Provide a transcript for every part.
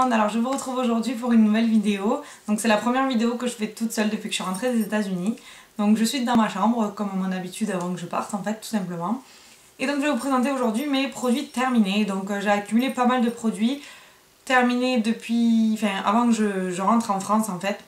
Alors je vous retrouve aujourd'hui pour une nouvelle vidéo. Donc c'est la première vidéo que je fais toute seule depuis que je suis rentrée des États-Unis. Donc je suis dans ma chambre comme à mon habitude avant que je parte en fait tout simplement. Et donc je vais vous présenter aujourd'hui mes produits terminés. Donc j'ai accumulé pas mal de produits terminés depuis, avant que je rentre en France en fait.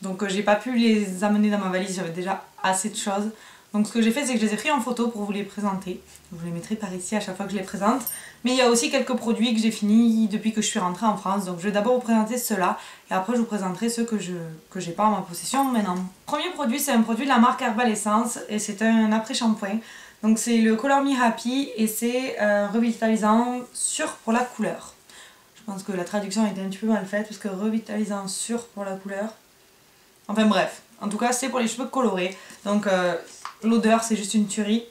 Donc j'ai pas pu les amener dans ma valise, j'avais déjà assez de choses. Donc ce que j'ai fait, c'est que je les ai pris en photo pour vous les présenter. Je vous les mettrai par ici à chaque fois que je les présente. Mais il y a aussi quelques produits que j'ai finis depuis que je suis rentrée en France. Donc je vais d'abord vous présenter ceux-là et après je vous présenterai ceux que j'ai pas en ma possession maintenant. Le premier produit, c'est un produit de la marque Herbal Essence et c'est un après-shampoing. Donc c'est le Color Me Happy et c'est revitalisant sûr pour la couleur. Je pense que la traduction était un petit peu mal faite parce que revitalisant sûr pour la couleur. Enfin bref, en tout cas c'est pour les cheveux colorés. Donc l'odeur c'est juste une tuerie.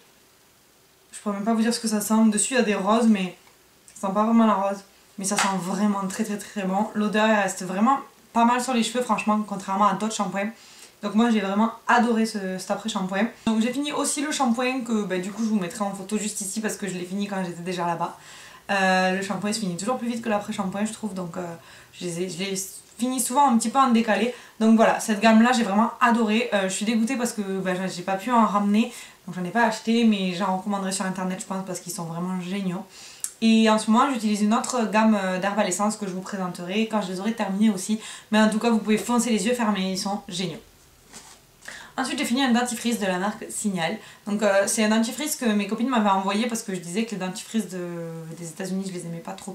Je pourrais même pas vous dire ce que ça sent. Dessus il y a des roses mais ça sent pas vraiment la rose. Mais ça sent vraiment très bon. L'odeur elle reste vraiment pas mal sur les cheveux franchement contrairement à d'autres shampoings. Donc moi j'ai vraiment adoré cet après-shampoing. Donc j'ai fini aussi le shampoing que du coup je vous mettrai en photo juste ici parce que je l'ai fini quand j'étais déjà là-bas. Le shampoing se finit toujours plus vite que l'après-shampoing je trouve, donc je les finis souvent un petit peu en décalé. Donc voilà, cette gamme là j'ai vraiment adoré. Je suis dégoûtée parce que j'ai pas pu en ramener, donc j'en ai pas acheté, mais j'en recommanderai sur internet je pense parce qu'ils sont vraiment géniaux. Et en ce moment j'utilise une autre gamme d'Herbal Essence que je vous présenterai quand je les aurai terminés aussi. Mais en tout cas vous pouvez foncer les yeux fermés, ils sont géniaux. Ensuite j'ai fini un dentifrice de la marque Signal. Donc c'est un dentifrice que mes copines m'avaient envoyé parce que je disais que les dentifrices des États-Unis je les aimais pas trop.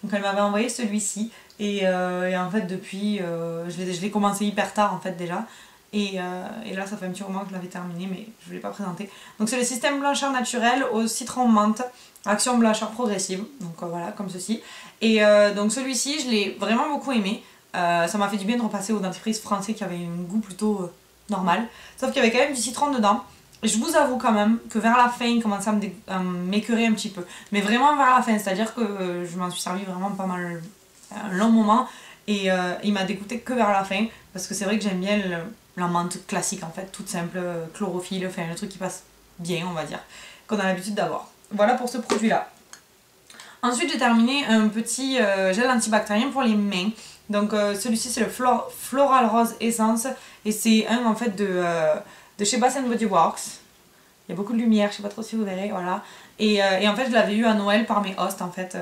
Donc elles m'avaient envoyé celui-ci et en fait depuis je l'ai commencé hyper tard en fait déjà. Et là ça fait un petit moment que je l'avais terminé mais je ne l'ai pas présenté. Donc c'est le système blancheur naturel au citron menthe, action blancheur progressive. Donc voilà comme ceci. Et donc celui-ci je l'ai vraiment beaucoup aimé. Ça m'a fait du bien de repasser au dentifrice français qui avait un goût plutôt normal, sauf qu'il y avait quand même du citron dedans. Et je vous avoue quand même que vers la fin il commençait à m'écœurer un petit peu, mais vraiment vers la fin, c'est à dire que je m'en suis servi vraiment pas mal un long moment et il m'a dégoûté que vers la fin parce que c'est vrai que j'aime bien la menthe classique en fait, toute simple, chlorophylle, enfin le truc qui passe bien on va dire, qu'on a l'habitude d'avoir. Voilà pour ce produit là. Ensuite j'ai terminé un petit gel antibactérien pour les mains. Donc celui-ci c'est le Floral Rose Essence et c'est un en fait de chez Bath Body Works. Il y a beaucoup de lumière, je sais pas trop si vous verrez, voilà. Et en fait je l'avais eu à Noël par mes hosts en fait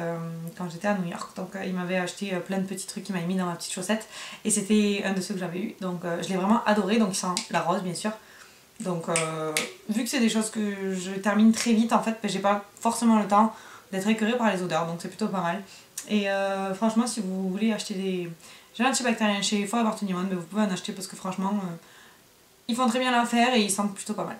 quand j'étais à New York. Donc ils m'avaient acheté plein de petits trucs qu'ils m'avaient mis dans ma petite chaussette et c'était un de ceux que j'avais eu. Donc je l'ai vraiment adoré, donc il sent la rose bien sûr. Donc vu que c'est des choses que je termine très vite en fait, j'ai pas forcément le temps d'être écœurée par les odeurs, donc c'est plutôt pas mal. Et franchement si vous voulez acheter des gels antibactériens chez Forever 21, vous pouvez en acheter parce que franchement ils font très bien l'affaire et ils sentent plutôt pas mal.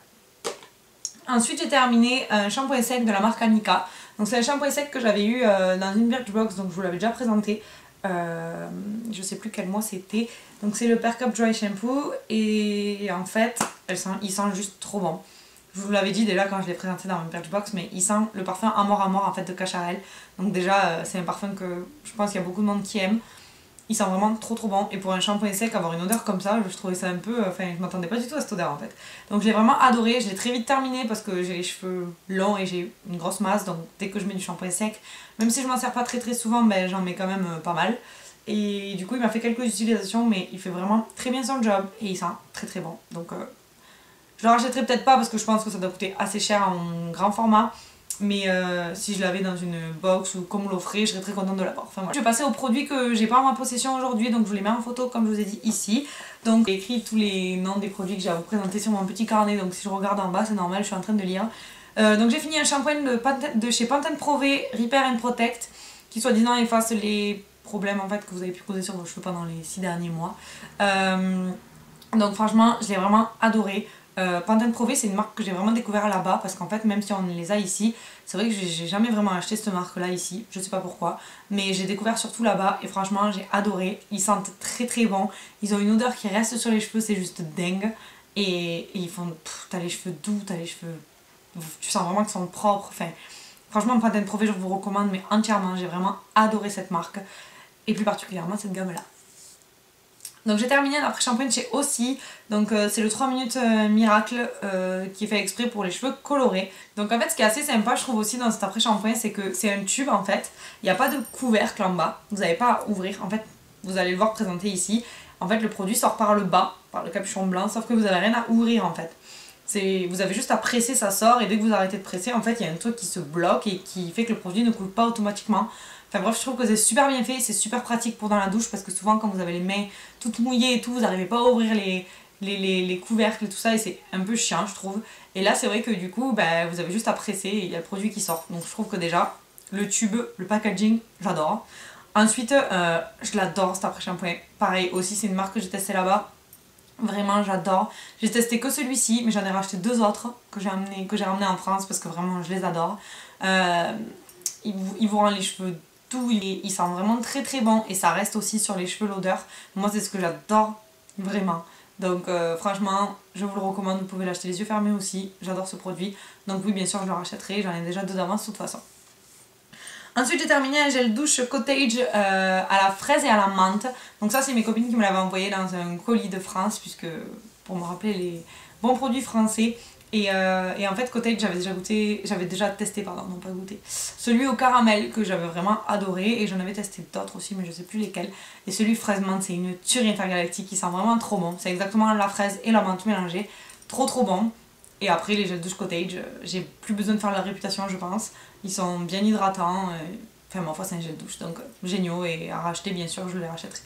Ensuite j'ai terminé un shampoing sec de la marque Amika. Donc c'est un shampoing sec que j'avais eu dans une Birchbox, donc je vous l'avais déjà présenté. Je sais plus quel mois c'était. Donc c'est le Perk Up Dry Shampoo et en fait il sent juste trop bon. Je vous l'avais dit déjà quand je l'ai présenté dans ma Birchbox, mais il sent le parfum Amor Amor en fait de Cacharel. Donc déjà c'est un parfum que je pense qu'il y a beaucoup de monde qui aime. Il sent vraiment trop bon et pour un shampoing sec avoir une odeur comme ça, je trouvais ça un peu, je m'attendais pas du tout à cette odeur en fait. Donc je l'ai vraiment adoré, je l'ai très vite terminé parce que j'ai les cheveux longs et j'ai une grosse masse, donc dès que je mets du shampoing sec, même si je m'en sers pas très souvent, j'en mets quand même pas mal. Et du coup il m'a fait quelques utilisations mais il fait vraiment très bien son job et il sent très bon. Donc je le rachèterai peut-être pas parce que je pense que ça doit coûter assez cher en grand format. Mais si je l'avais dans une box ou comme on l'offrait, je serais très contente de l'avoir. Enfin, voilà. Je vais passer aux produits que j'ai pas en ma possession aujourd'hui, donc je vous les mets en photo comme je vous ai dit ici. Donc j'ai écrit tous les noms des produits que j'ai à vous présenter sur mon petit carnet, donc si je regarde en bas c'est normal, je suis en train de lire. Donc j'ai fini un shampoing de chez Pantene Pro V Repair and Protect, qui soi-disant efface les problèmes en fait que vous avez pu causer sur vos cheveux pendant les 6 derniers mois. Donc franchement je l'ai vraiment adoré. Pantene Pro V c'est une marque que j'ai vraiment découvert là-bas parce qu'en fait même si on les a ici, c'est vrai que j'ai jamais vraiment acheté cette marque là ici, je sais pas pourquoi, mais j'ai découvert surtout là-bas et franchement j'ai adoré. Ils sentent très bon, ils ont une odeur qui reste sur les cheveux, c'est juste dingue et ils font, t'as les cheveux doux, t'as les cheveux, tu sens vraiment qu'ils sont propres, enfin franchement Pantene Pro V je vous recommande mais entièrement, j'ai vraiment adoré cette marque et plus particulièrement cette gamme là. Donc j'ai terminé un après-shampoing de chez Aussie, donc c'est le 3 minutes miracle qui est fait exprès pour les cheveux colorés. Donc en fait ce qui est assez sympa je trouve aussi dans cet après-shampoing c'est que c'est un tube en fait, il n'y a pas de couvercle en bas, vous n'avez pas à ouvrir, en fait vous allez le voir présenté ici. En fait le produit sort par le bas, par le capuchon blanc, sauf que vous n'avez rien à ouvrir en fait. Vous avez juste à presser, ça sort, et dès que vous arrêtez de presser, en fait il y a un truc qui se bloque et qui fait que le produit ne coule pas automatiquement. Enfin bref, je trouve que c'est super bien fait, c'est super pratique pour dans la douche parce que souvent quand vous avez les mains toutes mouillées et tout, vous n'arrivez pas à ouvrir les couvercles et tout ça et c'est un peu chiant je trouve. Et là c'est vrai que du coup bah, vous avez juste à presser et il y a le produit qui sort. Donc je trouve que déjà le tube, le packaging, j'adore. Ensuite je l'adore cet après-shampoing. Pareil aussi c'est une marque que j'ai testé là-bas. Vraiment j'adore. J'ai testé que celui-ci mais j'en ai racheté deux autres que j'ai ramené en France parce que vraiment je les adore. Il vous rend les cheveux doux, il sent vraiment très très bon et ça reste aussi sur les cheveux l'odeur. Moi c'est ce que j'adore vraiment. Donc franchement je vous le recommande, vous pouvez l'acheter les yeux fermés aussi, j'adore ce produit. Donc oui bien sûr je le rachèterai, j'en ai déjà deux d'avance de toute façon. Ensuite j'ai terminé un gel douche Cottage à la fraise et à la menthe. Donc ça c'est mes copines qui me l'avaient envoyé dans un colis de France puisque pour me rappeler les bons produits français. Et en fait Cottage j'avais déjà testé, pardon, non pas goûté, celui au caramel que j'avais vraiment adoré et j'en avais testé d'autres aussi mais je sais plus lesquels. Et celui fraise menthe c'est une tuerie intergalactique, il sent vraiment trop bon, c'est exactement la fraise et la menthe mélangées, trop bon. Et après les gels douche Cottage, j'ai plus besoin de faire leur réputation je pense, ils sont bien hydratants, enfin ma foi c'est un gel douche donc géniaux et à racheter bien sûr je les rachèterai.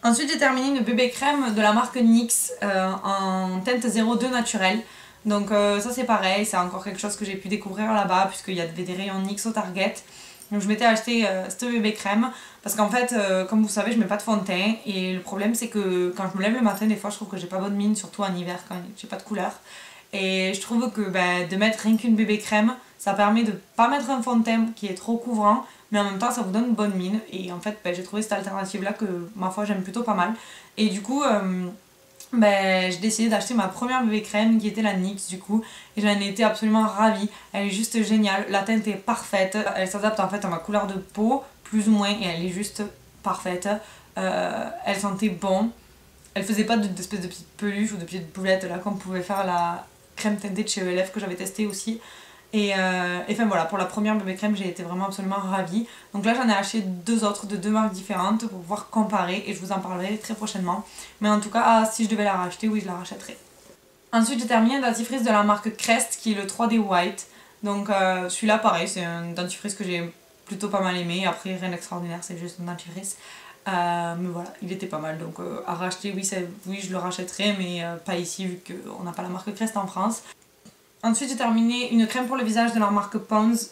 Ensuite j'ai terminé une bébé crème de la marque NYX en teinte 02 naturel. Donc ça c'est pareil, c'est encore quelque chose que j'ai pu découvrir là-bas puisqu'il y avait des rayons NYX au Target. Donc je m'étais acheté cette bébé crème parce qu'en fait comme vous savez je mets pas de fond de teint et le problème c'est que quand je me lève le matin des fois je trouve que j'ai pas bonne mine, surtout en hiver quand j'ai pas de couleur. Et je trouve que de mettre rien qu'une bébé crème ça permet de pas mettre un fond de teint qui est trop couvrant mais en même temps ça vous donne une bonne mine et en fait j'ai trouvé cette alternative là que ma foi j'aime plutôt pas mal. Et du coup j'ai décidé d'acheter ma première bébé crème qui était la NYX du coup et j'en ai été absolument ravie, elle est juste géniale, la teinte est parfaite, elle s'adapte en fait à ma couleur de peau plus ou moins et elle est juste parfaite, elle sentait bon, elle faisait pas d'espèce de petites peluches ou de petites boulettes là comme pouvait faire la crème teintée de chez ELF que j'avais testée aussi. Et enfin voilà, pour la première bébé crème j'ai été vraiment absolument ravie. Donc là j'en ai acheté deux autres de deux marques différentes pour pouvoir comparer et je vous en parlerai très prochainement. Mais en tout cas si je devais la racheter, oui je la rachèterais. Ensuite j'ai terminé un dentifrice de la marque Crest qui est le 3D White. Donc celui-là pareil, c'est un dentifrice que j'ai plutôt pas mal aimé. Après rien d'extraordinaire, c'est juste un dentifrice. Mais voilà, il était pas mal donc à racheter, oui je le rachèterai mais pas ici vu qu'on n'a pas la marque Crest en France. Ensuite j'ai terminé une crème pour le visage de la marque Pond's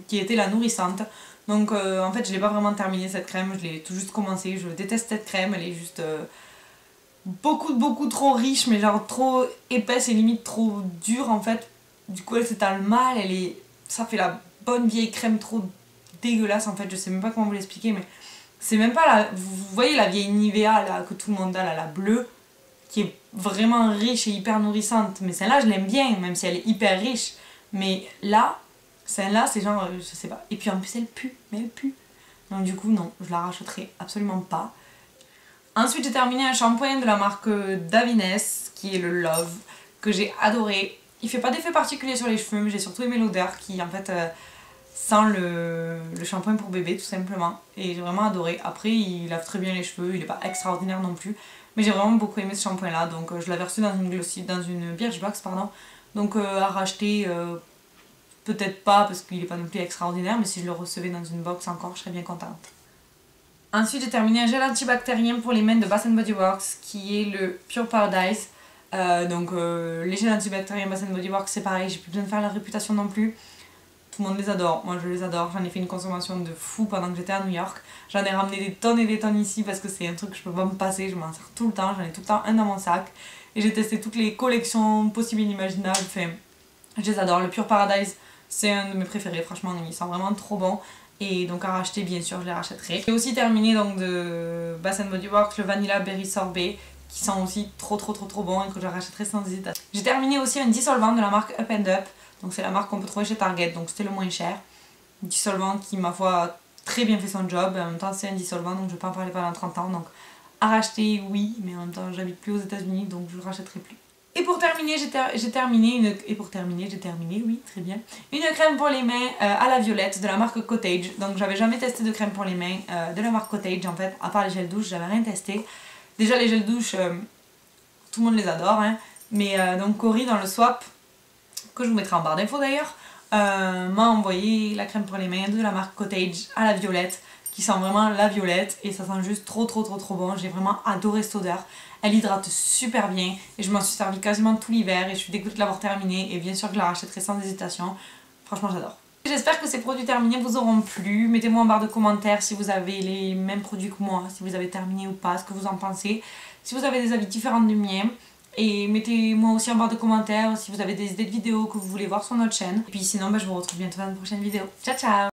qui était la nourrissante. Donc en fait je l'ai pas vraiment terminé cette crème, je l'ai tout juste commencé, je déteste cette crème, elle est juste beaucoup trop riche mais genre trop épaisse et limite trop dure en fait. Du coup elle s'étale mal, ça fait la bonne vieille crème trop dégueulasse en fait, je sais même pas comment vous l'expliquer mais c'est même pas la... Vous voyez la vieille Nivea là que tout le monde a là, la bleue qui est vraiment riche et hyper nourrissante, mais celle-là je l'aime bien même si elle est hyper riche, mais là celle-là c'est genre je sais pas, et puis en plus elle pue, mais elle pue, donc du coup non, je la rachèterai absolument pas. Ensuite j'ai terminé un shampoing de la marque Davines qui est le Love que j'ai adoré, il fait pas d'effet particulier sur les cheveux mais j'ai surtout aimé l'odeur qui en fait sent le shampoing pour bébé tout simplement et j'ai vraiment adoré. Après il lave très bien les cheveux, il est pas extraordinaire non plus. Mais j'ai vraiment beaucoup aimé ce shampoing là, donc je l'avais reçu dans une Birchbox pardon. Donc à racheter, peut-être pas parce qu'il est pas non plus extraordinaire, mais si je le recevais dans une box encore, je serais bien contente. Ensuite j'ai terminé un gel antibactérien pour les mains de Bath & Body Works qui est le Pure Paradise. Les gels antibactériens Bath & Body Works c'est pareil, j'ai plus besoin de faire la réputation non plus. Tout le monde les adore, moi je les adore, j'en ai fait une consommation de fou pendant que j'étais à New York. J'en ai ramené des tonnes et des tonnes ici parce que c'est un truc que je peux pas me passer, je m'en sers tout le temps, j'en ai tout le temps un dans mon sac. Et j'ai testé toutes les collections possibles et inimaginables, enfin, je les adore. Le Pure Paradise c'est un de mes préférés, franchement il sent vraiment trop bon. Et donc à racheter bien sûr je les rachèterai. J'ai aussi terminé donc de Bath & Body Works le Vanilla Berry Sorbet qui sent aussi trop bon et que je rachèterai sans hésitation. J'ai terminé aussi un dissolvant de la marque Up & Up. Donc c'est la marque qu'on peut trouver chez Target, donc c'était le moins cher. Dissolvant qui ma foi très bien fait son job. En même temps c'est indissolvant donc je vais pas en parler pendant 30 ans. Donc à racheter oui, mais en même temps j'habite plus aux États-Unis donc je le rachèterai plus. Et pour terminer, j'ai terminé, oui, très bien, une crème pour les mains à la violette de la marque Cottage. Donc j'avais jamais testé de crème pour les mains de la marque Cottage en fait, à part les gels douche, j'avais rien testé. Déjà les gels douche, tout le monde les adore, hein. Mais donc Cory dans le swap, que je vous mettrai en barre d'infos d'ailleurs, m'a envoyé la crème pour les mains de la marque Cottage à la violette, qui sent vraiment la violette et ça sent juste trop bon. J'ai vraiment adoré cette odeur. Elle hydrate super bien et je m'en suis servi quasiment tout l'hiver et je suis dégoûtée de l'avoir terminée et bien sûr que je la rachèterai sans hésitation. Franchement j'adore. J'espère que ces produits terminés vous auront plu. Mettez-moi en barre de commentaires si vous avez les mêmes produits que moi, si vous avez terminé ou pas, ce que vous en pensez. Si vous avez des avis différents du mien. Et mettez-moi aussi en barre de commentaires si vous avez des idées de vidéos que vous voulez voir sur notre chaîne. Et puis sinon je vous retrouve bientôt dans une prochaine vidéo. Ciao ciao!